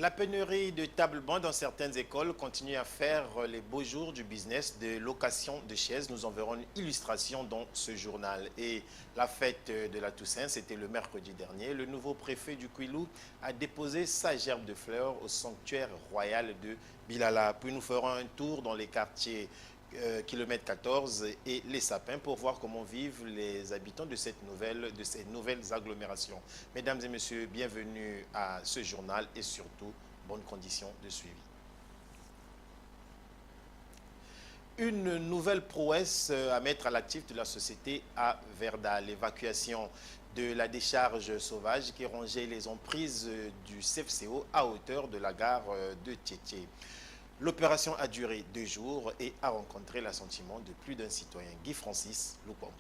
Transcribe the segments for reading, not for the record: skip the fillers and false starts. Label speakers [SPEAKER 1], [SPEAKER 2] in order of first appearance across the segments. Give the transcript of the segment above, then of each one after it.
[SPEAKER 1] La pénurie de tables-bancs dans certaines écoles continue à faire les beaux jours du business de location de chaises. Nous en verrons une illustration dans ce journal. Et la fête de la Toussaint, c'était le mercredi dernier. Le nouveau préfet du Kouilou a déposé sa gerbe de fleurs au sanctuaire royal de Bilala. Puis nous ferons un tour dans les quartiers kilomètre 14 et les sapins pour voir comment vivent les habitants de ces nouvelles agglomérations. Mesdames et messieurs, bienvenue à ce journal et surtout, bonnes conditions de suivi. Une nouvelle prouesse à mettre à l'actif de la société à Verda, l'évacuation de la décharge sauvage qui rongeait les emprises du CFCO à hauteur de la gare de Tietie. L'opération a duré 2 jours et a rencontré l'assentiment de plus d'un citoyen. Guy Francis Lukwams.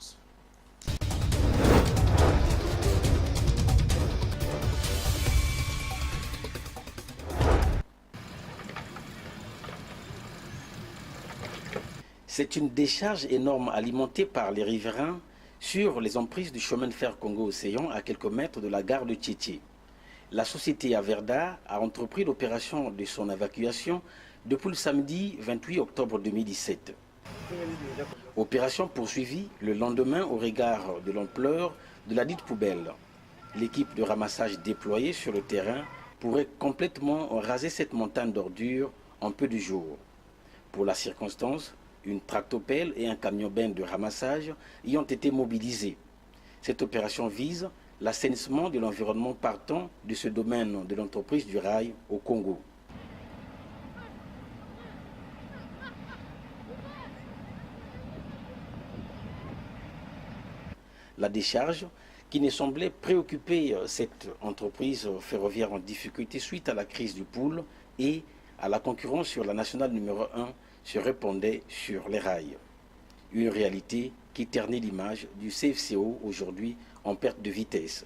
[SPEAKER 2] C'est une décharge énorme alimentée par les riverains sur les emprises du chemin de fer Congo-Océan à quelques mètres de la gare de Tietie. La société Averda a entrepris l'opération de son évacuation depuis le samedi 28 octobre 2017. Opération poursuivie le lendemain au regard de l'ampleur de la dite poubelle. L'équipe de ramassage déployée sur le terrain pourrait complètement raser cette montagne d'ordures en peu de jours. Pour la circonstance, une tractopelle et un camion-benne de ramassage y ont été mobilisés. Cette opération vise l'assainissement de l'environnement partant de ce domaine de l'entreprise du rail au Congo. La décharge, qui ne semblait préoccuper cette entreprise ferroviaire en difficulté suite à la crise du pool et à la concurrence sur la nationale numéro 1, se répandait sur les rails. Une réalité qui ternit l'image du CFCO aujourd'hui en perte de vitesse.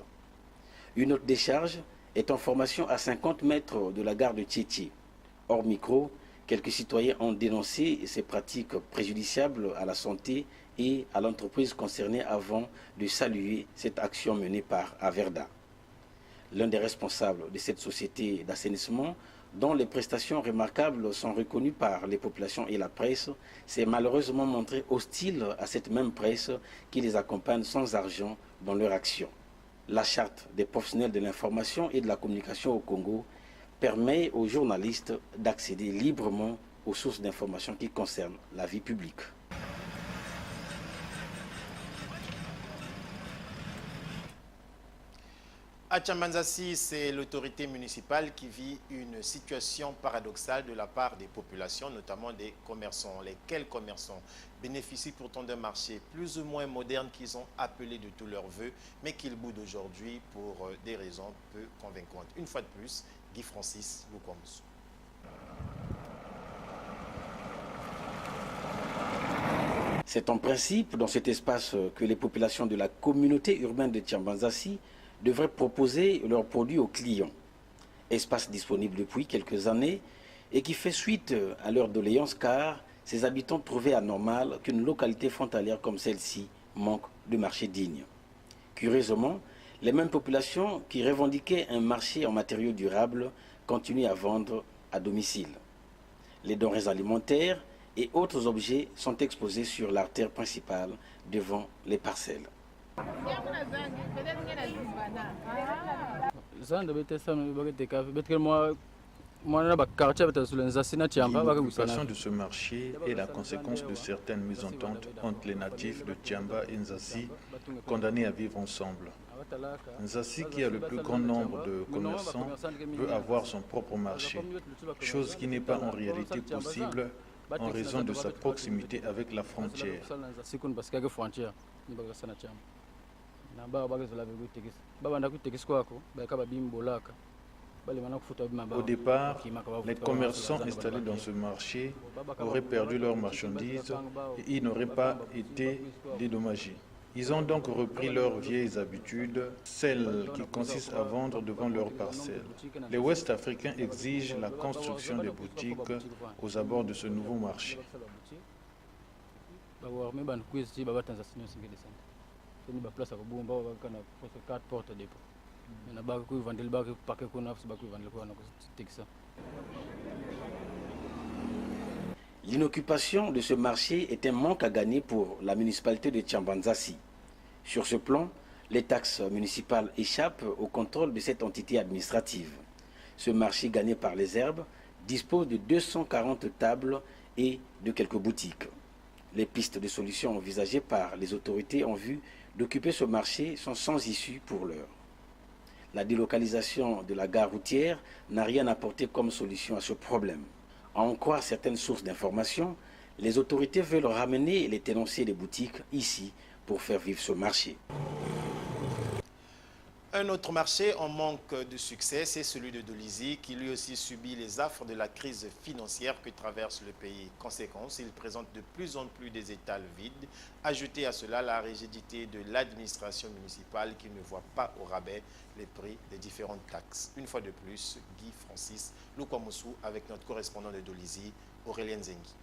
[SPEAKER 2] Une autre décharge est en formation à 50 mètres de la gare de Tietie. Hors micro, quelques citoyens ont dénoncé ces pratiques préjudiciables à la santé et à l'entreprise concernée avant de saluer cette action menée par Averda. L'un des responsables de cette société d'assainissement, dont les prestations remarquables sont reconnues par les populations et la presse, s'est malheureusement montré hostile à cette même presse qui les accompagne sans argent dans leur action. La charte des professionnels de l'information et de la communication au Congo permet aux journalistes d'accéder librement aux sources d'informations qui concernent la vie publique.
[SPEAKER 1] À Tchambanzassi, c'est l'autorité municipale qui vit une situation paradoxale de la part des populations, notamment des commerçants. Lesquels commerçants bénéficient pourtant d'un marché plus ou moins moderne qu'ils ont appelé de tous leurs voeux, mais qu'ils boudent aujourd'hui pour des raisons peu convaincantes. Une fois de plus, Guy Francis Lukwams.
[SPEAKER 2] C'est en principe dans cet espace que les populations de la communauté urbaine de Tchambanzassi devraient proposer leurs produits aux clients. Espace disponible depuis quelques années et qui fait suite à leur doléance car ces habitants trouvaient anormal qu'une localité frontalière comme celle-ci manque de marché digne. Curieusement, les mêmes populations qui revendiquaient un marché en matériaux durables continuent à vendre à domicile. Les denrées alimentaires et autres objets sont exposés sur l'artère principale devant les parcelles.
[SPEAKER 3] L'occupation de ce marché est la conséquence de certaines mésententes entre les natifs de Tiamba et Nzassi, condamnés à vivre ensemble. Nzassi, qui a le plus grand nombre de commerçants, veut avoir son propre marché, chose qui n'est pas en réalité possible en raison de sa proximité avec la frontière. Au départ, les commerçants installés dans ce marché auraient perdu leurs marchandises et ils n'auraient pas été dédommagés. Ils ont donc repris leurs vieilles habitudes, celles qui consistent à vendre devant leurs parcelles. Les Ouest-Africains exigent la construction des boutiques aux abords de ce nouveau marché.
[SPEAKER 2] L'inoccupation de ce marché est un manque à gagner pour la municipalité de Tchambanzassi. Sur ce plan, les taxes municipales échappent au contrôle de cette entité administrative. Ce marché gagné par les herbes dispose de 240 tables et de quelques boutiques. Les pistes de solutions envisagées par les autorités en vue d'occuper ce marché sont sans issue pour l'heure. La délocalisation de la gare routière n'a rien apporté comme solution à ce problème. À en croire certaines sources d'information, les autorités veulent ramener les tenanciers des boutiques ici pour faire vivre ce marché.
[SPEAKER 1] Un autre marché en manque de succès, c'est celui de Dolisie, qui lui aussi subit les affres de la crise financière que traverse le pays. Conséquence, il présente de plus en plus des étals vides. Ajoutez à cela la rigidité de l'administration municipale qui ne voit pas au rabais les prix des différentes taxes. Une fois de plus, Guy Francis Loukwamousou avec notre correspondant de Dolisie, Aurélien Zengi.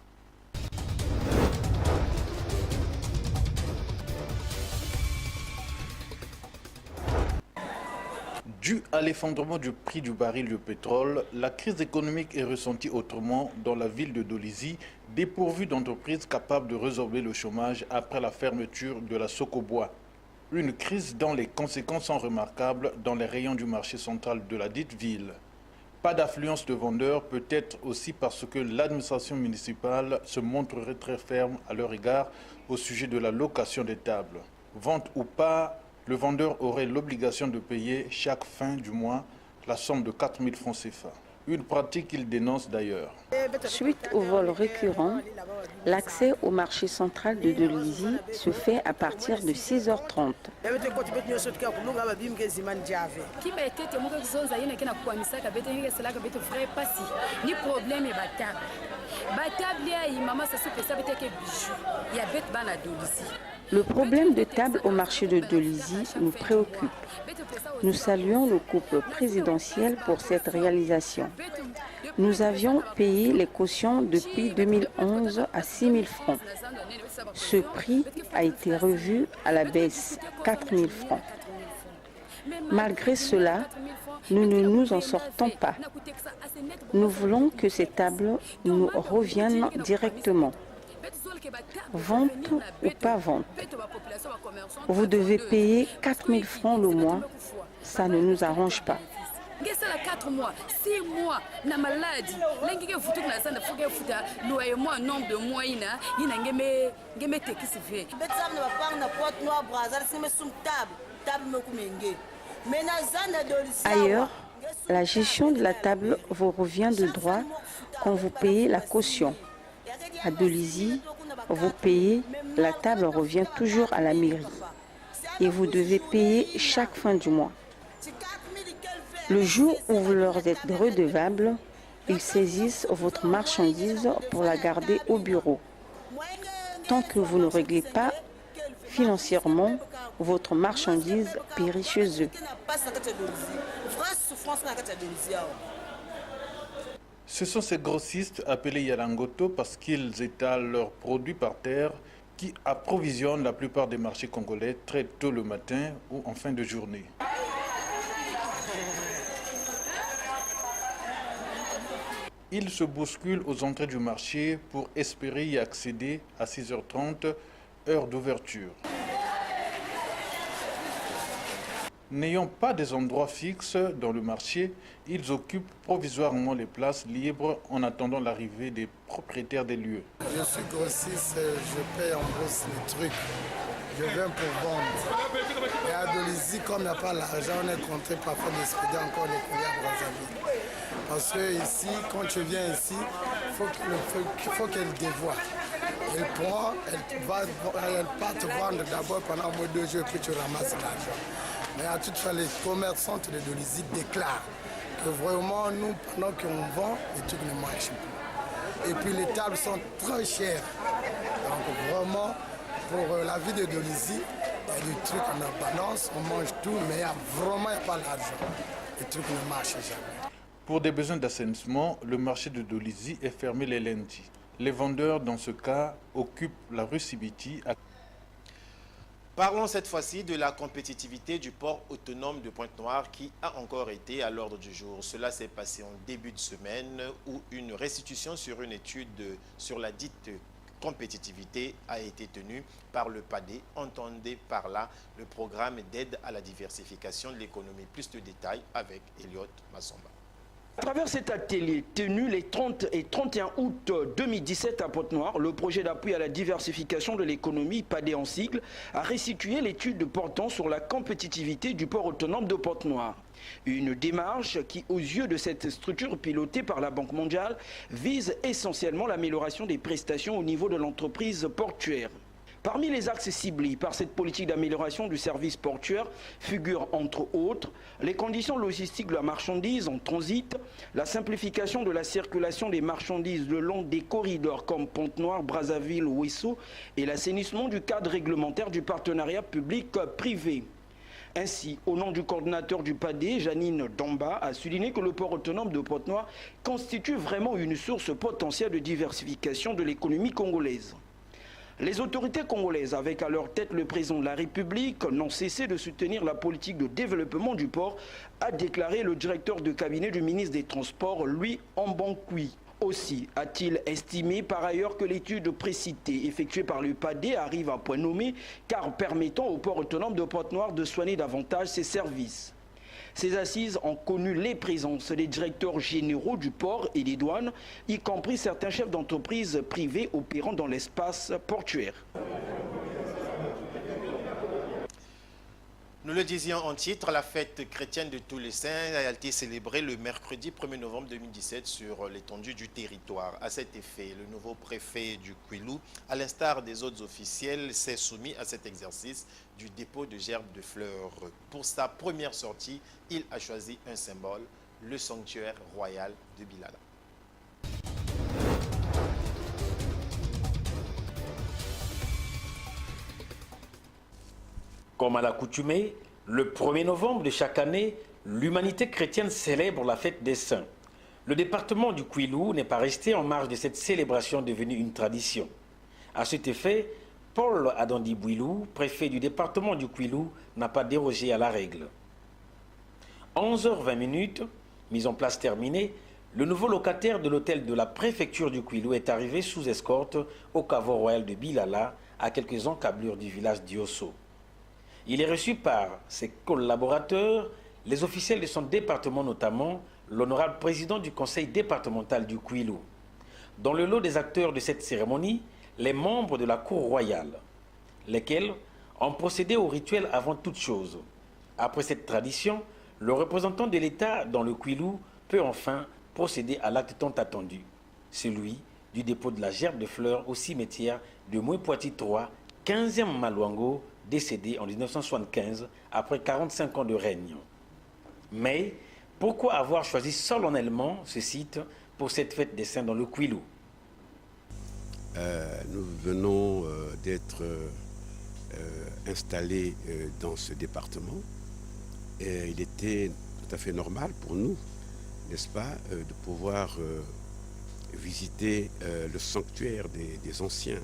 [SPEAKER 3] Dû à l'effondrement du prix du baril de pétrole, la crise économique est ressentie autrement dans la ville de Dolisie, dépourvue d'entreprises capables de résorber le chômage après la fermeture de la Socobois. Une crise dont les conséquences sont remarquables dans les rayons du marché central de la dite ville. Pas d'affluence de vendeurs, peut-être aussi parce que l'administration municipale se montrerait très ferme à leur égard au sujet de la location des tables. Vente ou pas, le vendeur aurait l'obligation de payer chaque fin du mois la somme de 4 000 francs CFA. Une pratique qu'il dénonce d'ailleurs.
[SPEAKER 4] Suite au vol récurrent, l'accès au marché central de Dolisie se fait à partir de 6h30. Le problème de table au marché de Dolisie nous préoccupe. Nous saluons le couple présidentiel pour cette réalisation. Nous avions payé les cautions depuis 2011 à 6 000 francs. Ce prix a été revu à la baisse, 4 000 francs. Malgré cela, nous ne nous en sortons pas. Nous voulons que ces tables nous reviennent directement. Vente ou pas vente. Vous devez payer 4 000 francs le mois. Ça ne nous arrange pas. Ailleurs, la gestion de la table vous revient de droit quand vous payez la caution. À Dolisie, vous payez, la table revient toujours à la mairie et vous devez payer chaque fin du mois. Le jour où vous leur êtes redevable, ils saisissent votre marchandise pour la garder au bureau. Tant que vous ne réglez pas financièrement, votre marchandise périt chez eux.
[SPEAKER 3] Ce sont ces grossistes appelés Yalangoto parce qu'ils étalent leurs produits par terre qui approvisionnent la plupart des marchés congolais très tôt le matin ou en fin de journée. Ils se bousculent aux entrées du marché pour espérer y accéder à 6h30, heure d'ouverture. N'ayant pas des endroits fixes dans le marché, ils occupent provisoirement les places libres en attendant l'arrivée des propriétaires des lieux.
[SPEAKER 5] Je suis grossiste, je paye en gros les trucs. Je viens pour vendre. Et à Dolisie, comme il n'y a pas l'argent, on est contraint parfois d'expédier encore les courriers à Brazzaville. Parce que ici, quand tu viens ici, il faut qu'elle dévoie. Elle prend, elle part te vendre d'abord pendant au moins 2 jours, puis tu ramasses l'argent. Mais à toute fin, les commerçantes de Dolisie déclarent que vraiment, nous, pendant qu'on vend, les trucs ne marchent plus. Et puis les tables sont très chères. Donc vraiment, pour la vie de Dolisie, il y a des trucs en abondance, on mange tout, mais il n'y a pas l'argent. Les trucs ne marchent jamais.
[SPEAKER 3] Pour des besoins d'assainissement, le marché de Dolisie est fermé les lundis. Les vendeurs, dans ce cas, occupent la rue Sibiti.
[SPEAKER 1] Parlons cette fois-ci de la compétitivité du port autonome de Pointe-Noire qui a encore été à l'ordre du jour. Cela s'est passé en début de semaine où une restitution sur une étude sur la dite compétitivité a été tenue par le PADE. Entendez par là le programme d'aide à la diversification de l'économie. Plus de détails avec Elliot Massamba.
[SPEAKER 6] À travers cet atelier tenu les 30 et 31 août 2017 à Pointe-Noire, le projet d'appui à la diversification de l'économie, PADE en sigle, a restitué l'étude portant sur la compétitivité du port autonome de Pointe-Noire. Une démarche qui, aux yeux de cette structure pilotée par la Banque mondiale, vise essentiellement l'amélioration des prestations au niveau de l'entreprise portuaire. Parmi les axes ciblés par cette politique d'amélioration du service portuaire figurent entre autres les conditions logistiques de la marchandise en transit, la simplification de la circulation des marchandises le long des corridors comme Pointe-Noire, Brazzaville, Ouesso et l'assainissement du cadre réglementaire du partenariat public-privé. Ainsi, au nom du coordinateur du PADE, Janine Damba, a souligné que le port autonome de Pointe-Noire constitue vraiment une source potentielle de diversification de l'économie congolaise. Les autorités congolaises, avec à leur tête le président de la République, n'ont cessé de soutenir la politique de développement du port, a déclaré le directeur de cabinet du ministre des Transports, Louis Ambankoui. Aussi a-t-il estimé par ailleurs que l'étude précitée effectuée par le PADE arrive à point nommé, car permettant au port autonome de Pointe-Noire de soigner davantage ses services. Ces assises ont connu les présences des directeurs généraux du port et des douanes, y compris certains chefs d'entreprise privés opérant dans l'espace portuaire.
[SPEAKER 1] Nous le disions en titre, la fête chrétienne de tous les saints a été célébrée le mercredi 1er novembre 2017 sur l'étendue du territoire. À cet effet, le nouveau préfet du Kwilu, à l'instar des autres officiels, s'est soumis à cet exercice du dépôt de gerbes de fleurs. Pour sa première sortie, il a choisi un symbole, le sanctuaire royal de Bilala.
[SPEAKER 2] Comme à l'accoutumée, le 1er novembre de chaque année, l'humanité chrétienne célèbre la fête des saints. Le département du Kwilu n'est pas resté en marge de cette célébration devenue une tradition. À cet effet, Paul Adandi Bouilou, préfet du département du Kwilu, n'a pas dérogé à la règle. 11h20, mise en place terminée, le nouveau locataire de l'hôtel de la préfecture du Kwilu est arrivé sous escorte au caveau royal de Bilala, à quelques encablures du village d'Iosso. Il est reçu par ses collaborateurs, les officiels de son département notamment, l'honorable président du conseil départemental du Kwilu. Dans le lot des acteurs de cette cérémonie, les membres de la cour royale, lesquels ont procédé au rituel avant toute chose. Après cette tradition, le représentant de l'État dans le Kwilu peut enfin procéder à l'acte tant attendu, celui du dépôt de la gerbe de fleurs au cimetière de Moué-Poiti 3, 15e Maluango, décédé en 1975 après 45 ans de règne. Mais pourquoi avoir choisi solennellement ce site pour cette fête des saints dans le Kwilu?
[SPEAKER 7] Nous venons d'être installés dans ce département et il était tout à fait normal pour nous, n'est-ce pas, de pouvoir visiter le sanctuaire des anciens.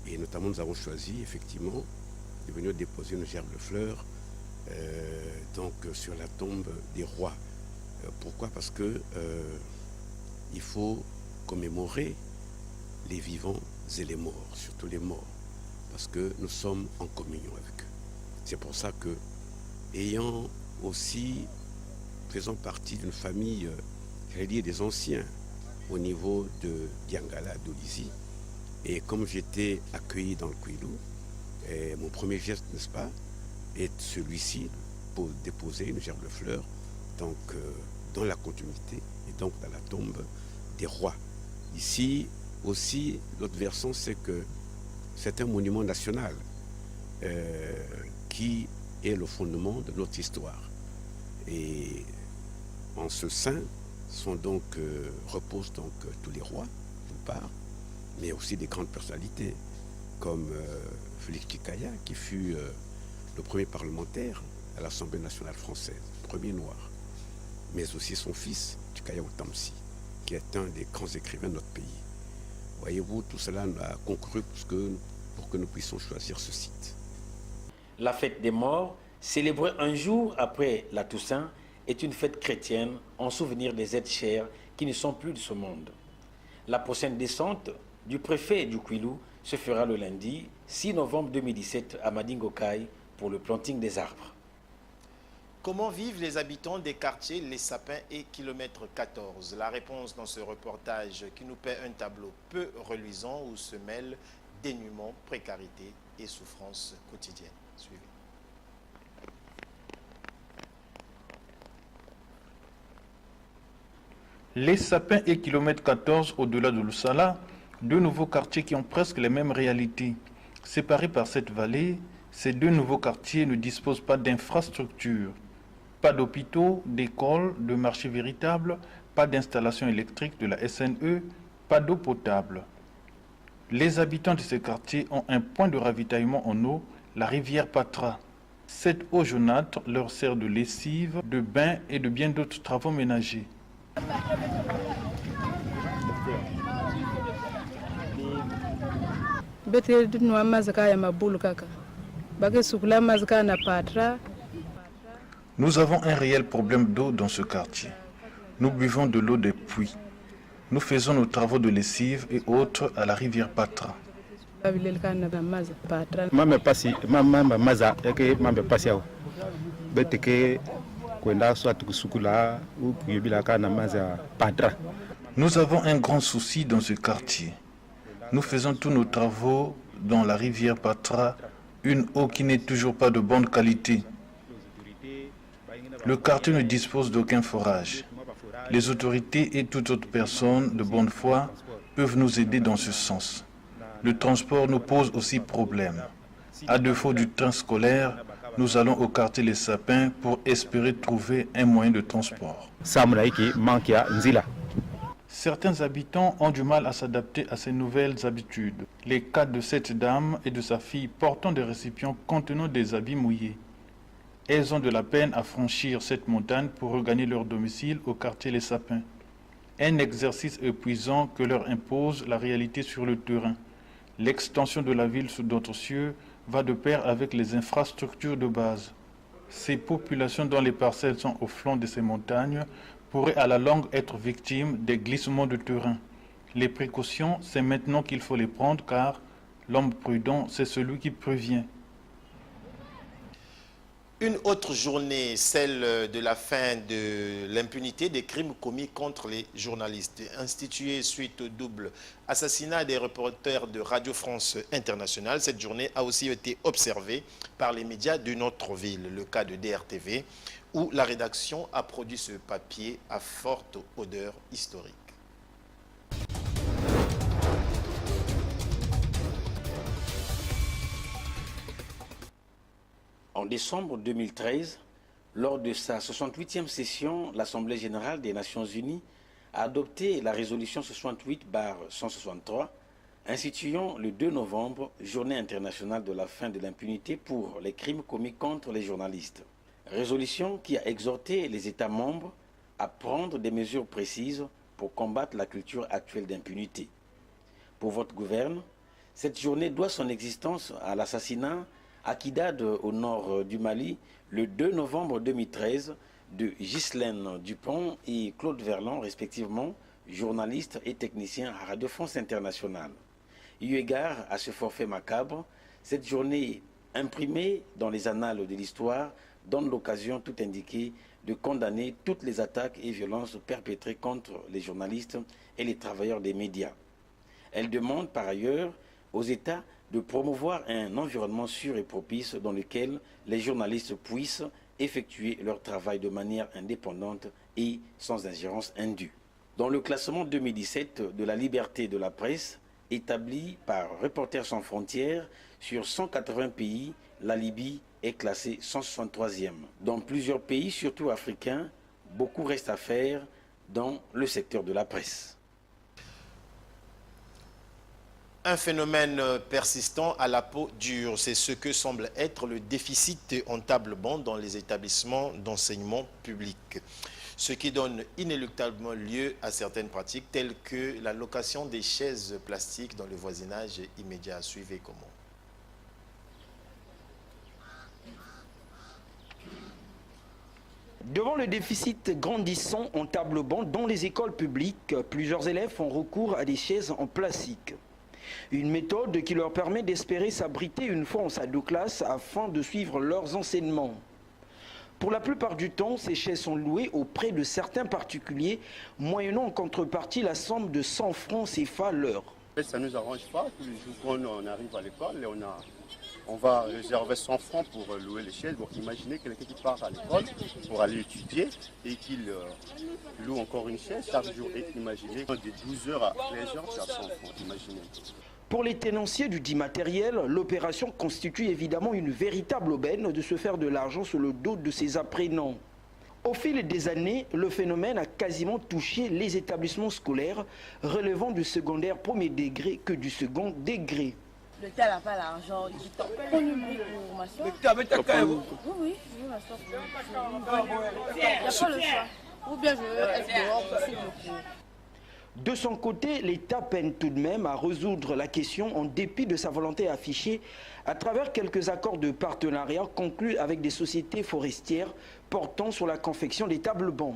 [SPEAKER 7] Et notamment, nous avons choisi effectivement de venir déposer une gerbe de fleurs sur la tombe des rois. Pourquoi? Parce que il faut commémorer les vivants et les morts, surtout les morts, parce que nous sommes en communion avec eux. C'est pour ça que, faisant partie d'une famille reliée des anciens au niveau de Diangala, d'Olizi, et comme j'étais accueilli dans le Kwilu, mon premier geste, n'est-ce pas, est celui-ci, pour déposer une gerbe de fleurs dans la continuité et donc dans la tombe des rois. Ici aussi, l'autre versant, c'est que c'est un monument national qui est le fondement de notre histoire. Et en ce sein reposent donc tous les rois, d'une part, mais aussi des grandes personnalités comme Félix Tchikaya, qui fut le premier parlementaire à l'Assemblée nationale française, premier noir, mais aussi son fils, Tchikaya Otamsi, qui est un des grands écrivains de notre pays. Voyez-vous, tout cela a concouru pour que nous puissions choisir ce site.
[SPEAKER 2] La fête des morts, célébrée un jour après la Toussaint, est une fête chrétienne en souvenir des êtres chers qui ne sont plus de ce monde. La prochaine descente du préfet du Kwilu se fera le lundi 6 novembre 2017 à Madingokai pour le planting des arbres.
[SPEAKER 1] Comment vivent les habitants des quartiers Les Sapins et kilomètre 14? La réponse dans ce reportage qui nous paie un tableau peu reluisant où se mêlent dénuement, précarité et souffrance quotidienne. Suivez.
[SPEAKER 3] Les Sapins et kilomètre 14 au-delà de Lusala, deux nouveaux quartiers qui ont presque les mêmes réalités. Séparés par cette vallée, ces deux nouveaux quartiers ne disposent pas d'infrastructures. Pas d'hôpitaux, d'écoles, de marchés véritables, pas d'installation électrique de la SNE, pas d'eau potable. Les habitants de ces quartiers ont un point de ravitaillement en eau, la rivière Patra. Cette eau jaunâtre leur sert de lessive, de bain et de bien d'autres travaux ménagers. Nous avons un réel problème d'eau dans ce quartier. Nous buvons de l'eau des puits. Nous faisons nos travaux de lessive et autres à la rivière Patra. Nous avons un grand souci dans ce quartier. Nous faisons tous nos travaux dans la rivière Patra, une eau qui n'est toujours pas de bonne qualité. Le quartier ne dispose d'aucun forage. Les autorités et toute autre personne de bonne foi peuvent nous aider dans ce sens. Le transport nous pose aussi problème. À défaut du train scolaire, nous allons au quartier Les Sapins pour espérer trouver un moyen de transport. Certains habitants ont du mal à s'adapter à ces nouvelles habitudes. Les cas de cette dame et de sa fille portant des récipients contenant des habits mouillés. Elles ont de la peine à franchir cette montagne pour regagner leur domicile au quartier Les Sapins. Un exercice épuisant que leur impose la réalité sur le terrain. L'extension de la ville sous d'autres cieux va de pair avec les infrastructures de base. Ces populations dont les parcelles sont au flanc de ces montagnes pourraient à la longue être victimes des glissements de terrain. Les précautions, c'est maintenant qu'il faut les prendre car l'homme prudent, c'est celui qui prévient.
[SPEAKER 1] Une autre journée, celle de la fin de l'impunité des crimes commis contre les journalistes. Instituée suite au double assassinat des reporters de Radio France Internationale, cette journée a aussi été observée par les médias de notre ville. Le cas de DRTV, où la rédaction a produit ce papier à forte odeur historique.
[SPEAKER 2] En décembre 2013, lors de sa 68e session, l'Assemblée générale des Nations unies a adopté la résolution 68/163 instituant le 2 novembre, Journée internationale de la fin de l'impunité pour les crimes commis contre les journalistes. Résolution qui a exhorté les États membres à prendre des mesures précises pour combattre la culture actuelle d'impunité. Pour votre gouverne, cette journée doit son existence à l'assassinat à Kidal, au nord du Mali, le 2 novembre 2013, de Ghislaine Dupont et Claude Verlan, respectivement, journalistes et techniciens à Radio France Internationale. Eu égard à ce forfait macabre, cette journée imprimée dans les annales de l'histoire donne l'occasion tout indiquée de condamner toutes les attaques et violences perpétrées contre les journalistes et les travailleurs des médias. Elle demande par ailleurs aux États de promouvoir un environnement sûr et propice dans lequel les journalistes puissent effectuer leur travail de manière indépendante et sans ingérence indue. Dans le classement 2017 de la liberté de la presse, établi par Reporters sans frontières, sur 180 pays, la Libye est classée 163e. Dans plusieurs pays, surtout africains, beaucoup reste à faire dans le secteur de la presse.
[SPEAKER 1] Un phénomène persistant à la peau dure, c'est ce que semble être le déficit en table-banc dans les établissements d'enseignement public. Ce qui donne inéluctablement lieu à certaines pratiques telles que la location des chaises plastiques dans le voisinage immédiat. Suivez comment.
[SPEAKER 6] Devant le déficit grandissant en table-banc dans les écoles publiques, plusieurs élèves font recours à des chaises en plastique. Une méthode qui leur permet d'espérer s'abriter une fois en salle de classe afin de suivre leurs enseignements. Pour la plupart du temps, ces chaises sont louées auprès de certains particuliers, moyennant en contrepartie la somme de 100 francs CFA l'heure.
[SPEAKER 8] Ça ne nous arrange pas. Tous les jours qu'on arrive à l'école, on va réserver 100 francs pour louer les chaises. Bon, imaginez quelqu'un qui part à l'école pour aller étudier et qu'il loue encore une chaise chaque jour. Et imaginez, de 12h à 13h, c'est à 100 francs. Imaginez.
[SPEAKER 6] Pour les tenanciers du dit matériel, l'opération constitue évidemment une véritable aubaine de se faire de l'argent sur le dos de ses apprenants. Au fil des années, le phénomène a quasiment touché les établissements scolaires, relevant du secondaire premier degré que du second degré.
[SPEAKER 9] Le tel n'a pas l'argent, il t'en prend une formation. Oui, je veux ma soeur. Il n'y a pas le choix. Ou bien je veux être dehors pour suivre le cours.
[SPEAKER 6] De son côté, l'État peine tout de même à résoudre la question en dépit de sa volonté affichée à travers quelques accords de partenariat conclus avec des sociétés forestières portant sur la confection des tables-bancs.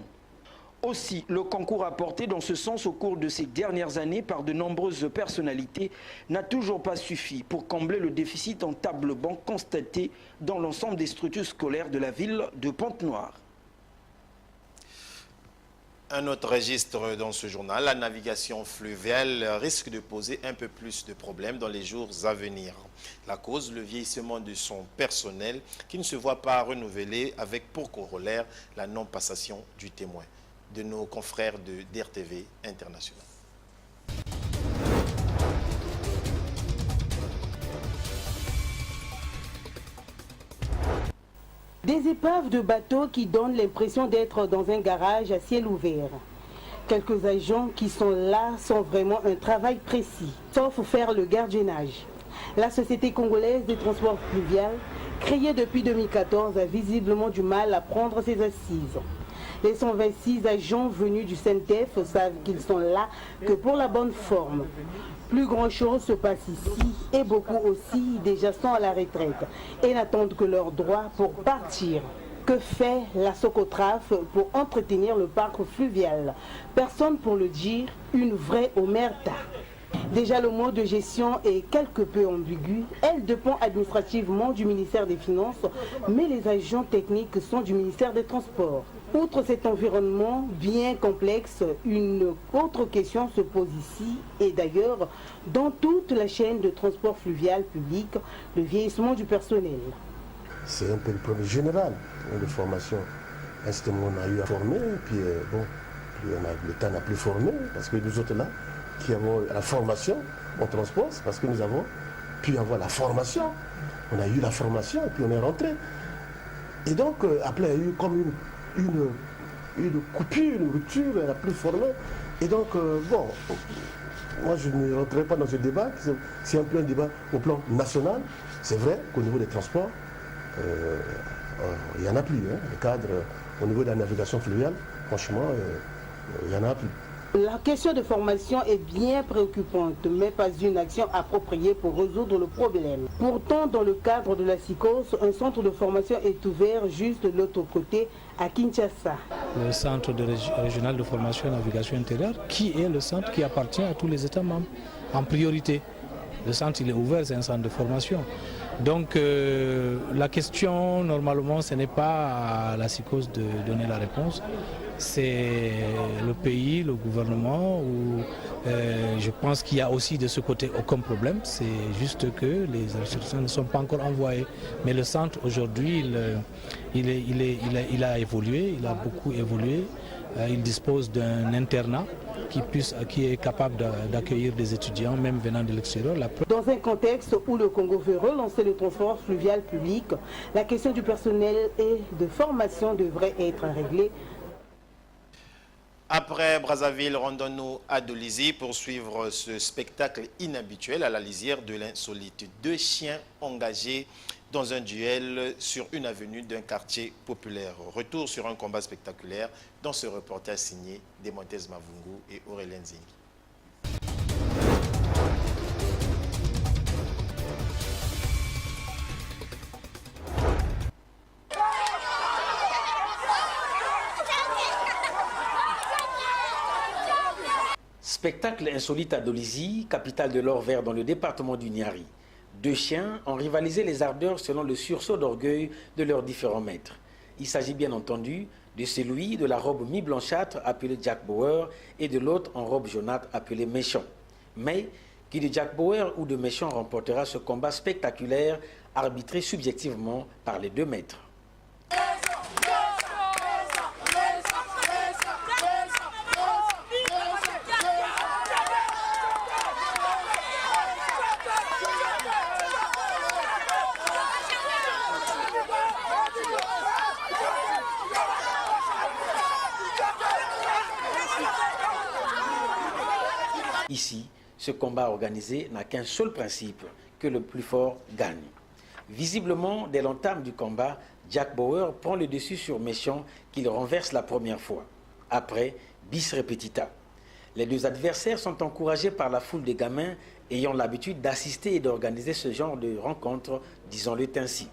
[SPEAKER 6] Aussi, le concours apporté dans ce sens au cours de ces dernières années par de nombreuses personnalités n'a toujours pas suffi pour combler le déficit en table-banc constaté dans l'ensemble des structures scolaires de la ville de Pointe-Noire.
[SPEAKER 1] Un autre registre dans ce journal, la navigation fluviale risque de poser un peu plus de problèmes dans les jours à venir. La cause, le vieillissement de son personnel qui ne se voit pas renouvelé avec pour corollaire la non-passation du témoin de nos confrères de DRTV International.
[SPEAKER 10] Des épaves de bateaux qui donnent l'impression d'être dans un garage à ciel ouvert. Quelques agents qui sont là sont vraiment un travail précis, sauf faire le gardiennage. La Société congolaise des transports fluviaux, créée depuis 2014, a visiblement du mal à prendre ses assises. Les 126 agents venus du CNTF savent qu'ils sont là que pour la bonne forme. Plus grand chose se passe ici et beaucoup aussi déjà sont à la retraite et n'attendent que leur droit pour partir. Que fait la Socotraf pour entretenir le parc fluvial? Personne pour le dire, une vraie omerta. Déjà le mot de gestion est quelque peu ambigu. Elle dépend administrativement du ministère des Finances, mais les agents techniques sont du ministère des Transports. Outre cet environnement bien complexe, une autre question se pose ici et d'ailleurs dans toute la chaîne de transport fluvial public, le vieillissement du personnel.
[SPEAKER 11] C'est un peu le problème général de formation. À ce moment, on a eu à former, puis bon, l'État n'a plus formé, parce que nous autres là, qui avons la formation en transport, c'est parce que nous avons pu avoir la formation. On a eu la formation et puis on est rentré. Et donc, après, il y a eu comme une coupure, une rupture, elle n'a plus formé. Et donc, bon, moi je ne rentrerai pas dans ce débat, c'est un peu un débat au plan national. C'est vrai qu'au niveau des transports, il n'y en a plus. Hein. Les cadres, au niveau de la navigation fluviale, franchement, il n'y en a plus.
[SPEAKER 10] La question de formation est bien préoccupante, mais pas une action appropriée pour résoudre le problème. Pourtant, dans le cadre de la SICOS, un centre de formation est ouvert juste de l'autre côté, à Kinshasa.
[SPEAKER 12] Le centre régional de formation et navigation intérieure, qui est le centre qui appartient à tous les États membres, en priorité. Le centre, il est ouvert, c'est un centre de formation. Donc, la question, normalement, ce n'est pas à la SICOS de donner la réponse. C'est le pays, le gouvernement, où je pense qu'il y a aussi de ce côté aucun problème. C'est juste que les instructions ne sont pas encore envoyées. Mais le centre, aujourd'hui, il a évolué, il a beaucoup évolué. Il dispose d'un internat qui est capable d'accueillir des étudiants, même venant de l'extérieur.
[SPEAKER 10] Dans un contexte où le Congo veut relancer le transport fluvial public, la question du personnel et de formation devrait être réglée.
[SPEAKER 1] Après Brazzaville, rendons-nous à Dolisie pour suivre ce spectacle inhabituel à la lisière de l'insolite. 2 chiens engagés dans un duel sur une avenue d'un quartier populaire. Retour sur un combat spectaculaire dans ce reportage signé Demontez Mavungu et Aurélien Zingi.
[SPEAKER 2] Spectacle insolite à Dolisie, capitale de l'or vert dans le département du Niari. 2 chiens ont rivalisé les ardeurs selon le sursaut d'orgueil de leurs différents maîtres. Il s'agit bien entendu de celui de la robe mi-blanchâtre appelée Jack Bauer et de l'autre en robe jaunâtre appelée Méchant. Mais qui de Jack Bauer ou de Méchant remportera ce combat spectaculaire arbitré subjectivement par les 2 maîtres. Ici, ce combat organisé n'a qu'un seul principe, que le plus fort gagne. Visiblement, dès l'entame du combat, Jack Bauer prend le dessus sur Méchant qu'il renverse la première fois. Après, bis repetita. Les 2 adversaires sont encouragés par la foule des gamins ayant l'habitude d'assister et d'organiser ce genre de rencontres, disons-le ainsi.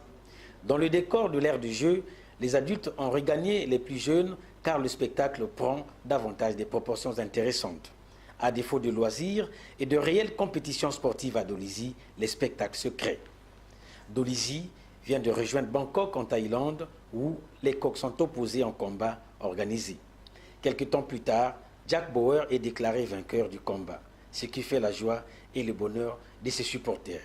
[SPEAKER 2] Dans le décor de l'ère du jeu, les adultes ont regagné les plus jeunes car le spectacle prend davantage des proportions intéressantes. À défaut de loisirs et de réelles compétitions sportives à Dolisie, les spectacles se créent. Dolisie vient de rejoindre Bangkok en Thaïlande où les coqs sont opposés en combat organisé. Quelque temps plus tard, Jack Bauer est déclaré vainqueur du combat, ce qui fait la joie et le bonheur de ses supporters.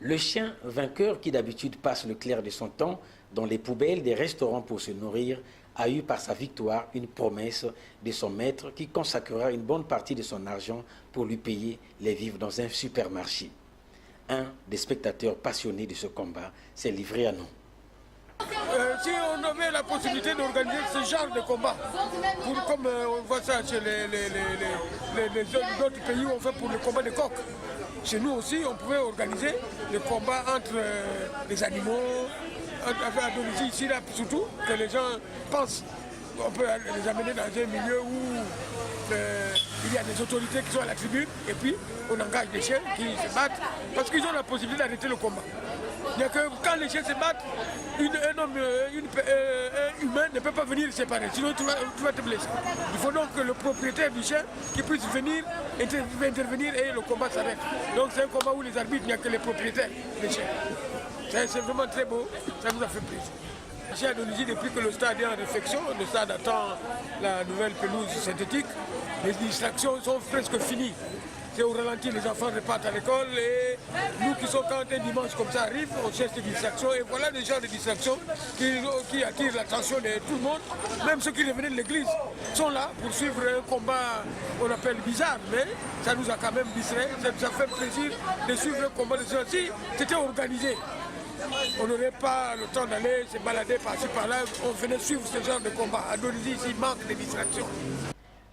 [SPEAKER 2] Le chien vainqueur qui d'habitude passe le clair de son temps dans les poubelles des restaurants pour se nourrir a eu par sa victoire une promesse de son maître qui consacrera une bonne partie de son argent pour lui payer les vivres dans un supermarché. Un des spectateurs passionnés de ce combat s'est livré à nous.
[SPEAKER 13] Si on avait la possibilité d'organiser ce genre de combat, comme on voit ça chez les autres pays où on fait pour le combat des coqs, chez nous aussi on pouvait organiser le combat entre les animaux, à Dolisie ici là surtout, que les gens pensent qu'on peut les amener dans un milieu où il y a des autorités qui sont à la tribune et puis on engage des chiens qui se battent parce qu'ils ont la possibilité d'arrêter le combat. Il n'y a que quand les chiens se battent, un homme, un humain ne peut pas venir les séparer, sinon tu vas te blesser. Il faut donc que le propriétaire du chien qui puisse venir intervenir et le combat s'arrête. Donc c'est un combat où les arbitres, il n'y a que les propriétaires des chiens. C'est vraiment très beau, ça nous a fait plaisir. Ici à Dolisie, depuis que le stade est en réfection, le stade attend la nouvelle pelouse synthétique, les distractions sont presque finies. C'est au ralenti, les enfants repartent à l'école et nous qui sommes quand un dimanche comme ça arrive, on cherche des distractions et voilà des genres de distractions qui attirent l'attention de tout le monde. Même ceux qui revenaient de l'église sont là pour suivre un combat qu'on appelle bizarre, mais ça nous a quand même distrait, ça nous a fait plaisir de suivre un combat de ce genre. Si c'était organisé, on n'aurait pas le temps d'aller se balader par-ci par-là, on venait suivre ce genre de combat. À Dolisie, ici, il manque de distractions.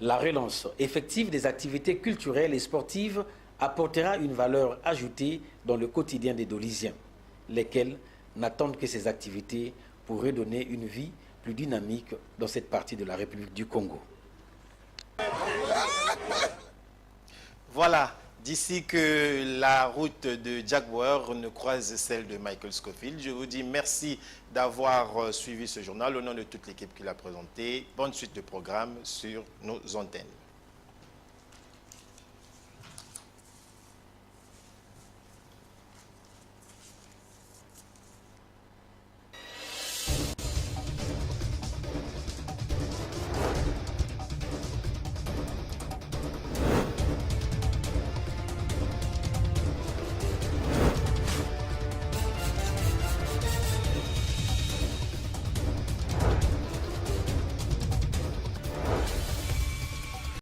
[SPEAKER 2] La relance effective des activités culturelles et sportives apportera une valeur ajoutée dans le quotidien des Dolisiens, lesquels n'attendent que ces activités pour redonner une vie plus dynamique dans cette partie de la République du Congo.
[SPEAKER 1] Voilà, d'ici que la route de Jack Bauer ne croise celle de Michael Scofield, je vous dis merci d'avoir suivi ce journal au nom de toute l'équipe qui l'a présenté. Bonne suite de programme sur nos antennes.